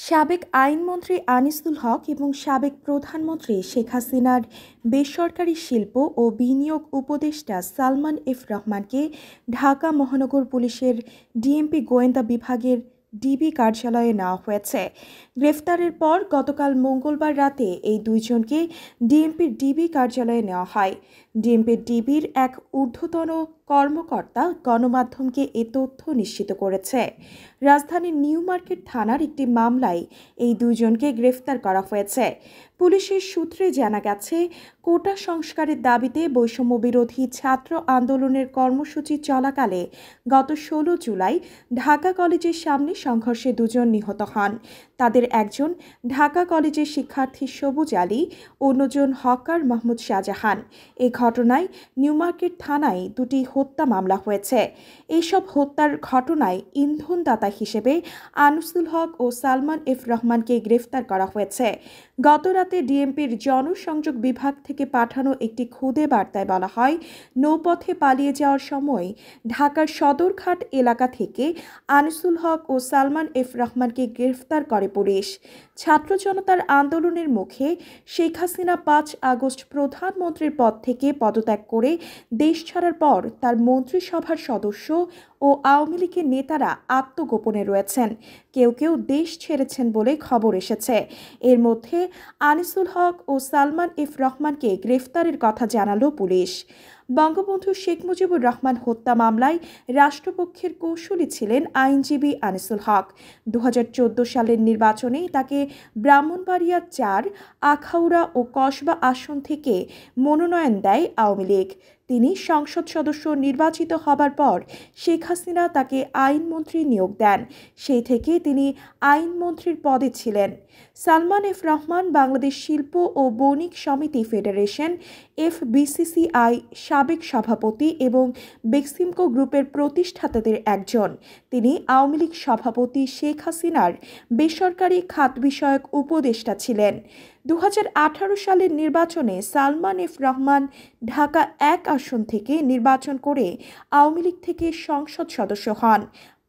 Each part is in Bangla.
সাবেক আইনমন্ত্রী আনিসুল হক এবং সাবেক প্রধানমন্ত্রী শেখ হাসিনার বেসরকারি শিল্প ও বিনিয়োগ উপদেষ্টা সালমান এফ রহমানকে ঢাকা মহানগর পুলিশের ডিএমপি গোয়েন্দা বিভাগের ডিবি কার্যালয়ে নেওয়া হয়েছে। গ্রেফতারের পর গতকাল মঙ্গলবার রাতে এই দুইজনকে ডিএমপির ডিবি কার্যালয়ে নেওয়া হয়। ডিএমপির ডিবির এক ঊর্ধ্বতন কর্মকর্তা গণমাধ্যমকে এ তথ্য নিশ্চিত করেছে। রাজধানীর নিউ মার্কেট থানার একটি মামলায় এই দুইজনকে গ্রেফতার করা হয়েছে। পুলিশের সূত্রে জানা গেছে, কোটা সংস্কারের দাবিতে বৈষম্য বিরোধী ছাত্র আন্দোলনের কর্মসূচি চলাকালে গত ১৬ জুলাই ঢাকা কলেজের সামনে সংঘর্ষে দুজন নিহত হন। তাদের একজন ঢাকা কলেজের শিক্ষার্থী সবুজ আলী, অন্যজন হকার মাহমুদ শাহজাহান। এ ঘটনায় নিউ মার্কেট থানায় দুটি হত্যা মামলা হয়েছে। এইসব হত্যার ঘটনায় ইন্ধনদাতা হিসেবে আনিসুল হক ও সালমান এফ রহমানকে গ্রেফতার করা হয়েছে। গতরাতে ডিএমপির জনসংযোগ বিভাগ থেকে পাঠানো একটি খুদে বার্তায় বলা হয়, নৌপথে পালিয়ে যাওয়ার সময় ঢাকার সদরঘাট এলাকা থেকে আনিসুল হক ও সালমান এফ রহমানকে গ্রেফতার করে পুলিশ। ছাত্র জনতার আন্দোলনের মুখে শেখ হাসিনা ৫ আগস্ট প্রধানমন্ত্রীর পদ থেকে পদত্যাগ করে দেশ ছাড়ার পর তার মন্ত্রিসভার সদস্য ও আওয়ামী লীগের নেতারা আত্মগোপনে রয়েছেন। কেউ কেউ দেশ ছেড়েছেন বলে খবর এসেছে। এর মধ্যে আনিসুল হক ও সালমান এফ রহমানকে গ্রেফতারের কথা জানালো পুলিশ। বঙ্গবন্ধু শেখ মুজিবুর রহমান হত্যা মামলায় রাষ্ট্রপক্ষের কৌঁসুলি ছিলেন আইনজীবী আনিসুল হক। ২০১৪ সালের নির্বাচনে তাকে ব্রাহ্মণবাড়িয়া ৪, আখাউড়া ও কসবা আসন থেকে মনোনয়ন দেয় আওয়ামী লীগ। তিনি সংসদ সদস্য নির্বাচিত হবার পর শেখ হাসিনা তাকে আইনমন্ত্রী নিয়োগ দেন। সেই থেকে তিনি আইনমন্ত্রীর পদে ছিলেন। সালমান এফ রহমান বাংলাদেশ শিল্প ও বণিক সমিতি ফেডারেশন FBCCI সাবেক সভাপতি এবং বেক্সিমকো গ্রুপের প্রতিষ্ঠাতাদের একজন। তিনি আওয়ামী লীগ সভাপতি শেখ হাসিনার বেসরকারি খাত বিষয়ক উপদেষ্টা ছিলেন। ২০১৮ সালের নির্বাচনে সালমান এফ রহমান ঢাকা ১ আসন থেকে নির্বাচন করে আওয়ামী লীগ থেকে সংসদ সদস্য হন।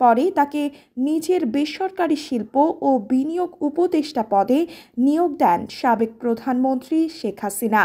পরে তাকে নিজের বেসরকারি শিল্প ও বিনিয়োগ উপদেষ্টা পদে নিয়োগ দেন সাবেক প্রধানমন্ত্রী শেখ হাসিনা।